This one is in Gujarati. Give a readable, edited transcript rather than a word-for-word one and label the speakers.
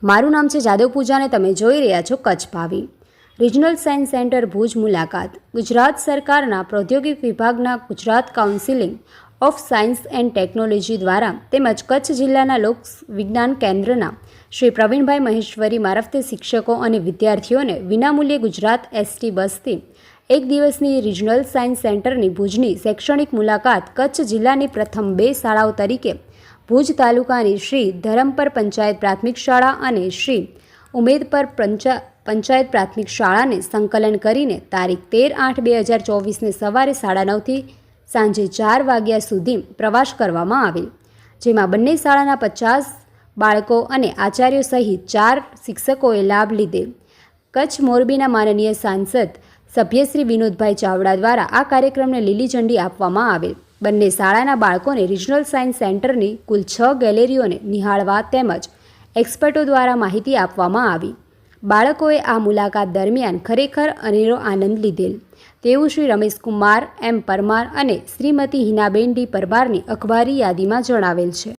Speaker 1: મારું નામ છે જાદવ પૂજા અને તમે જોઈ રહ્યા છો કચ્છ ભાવી। રિજનલ સાયન્સ સેન્ટર ભુજ મુલાકાત। ગુજરાત સરકારના પ્રૌદ્યોગિક વિભાગના Gujarat counselling of science and technology દ્વારા તેમજ કચ્છ જિલ્લાના લોક વિજ્ઞાન કેન્દ્રના શ્રી પ્રવીણભાઈ મહેશ્વરી મારફતે શિક્ષકો અને વિદ્યાર્થીઓને વિનામૂલ્યે ગુજરાત એસટી બસથી એક દિવસની રિજનલ સાયન્સ સેન્ટરની ભુજની શૈક્ષણિક મુલાકાત કચ્છ જિલ્લાની પ્રથમ 2 શાળાઓ તરીકે ભુજ તાલુકાની શ્રી ધરમપર પંચાયત પ્રાથમિક શાળા અને શ્રી ઉમેદપર પંચાયત પ્રાથમિક શાળાને સંકલન કરીને તારીખ 13/8/2024ને સવારે 9:30 થી સાંજે 4 વાગ્યા સુધી પ્રવાસ કરવામાં આવેલ, જેમાં બંને શાળાના 50 બાળકો અને આચાર્યો સહિત 4 શિક્ષકોએ લાભ લીધેલ। કચ્છ મોરબીના માનનીય સાંસદ સભ્ય શ્રી વિનોદભાઈ ચાવડા દ્વારા આ કાર્યક્રમને લીલી ઝંડી આપવામાં આવેલ। બંને શાળાના બાળકોને રિજનલ સાયન્સ સેન્ટરની કુલ 6 ગેલેરીઓને નિહાળવા તેમજ એક્સપર્ટો દ્વારા માહિતી આપવામાં આવી। બાળકોએ આ મુલાકાત દરમિયાન ખરેખર અનેરો આનંદ લીધેલ તેવું શ્રી રમેશકુમાર એમ પરમાર અને શ્રીમતી હિનાબેન ડી પરમારની અખબારી યાદીમાં જણાવેલ છે।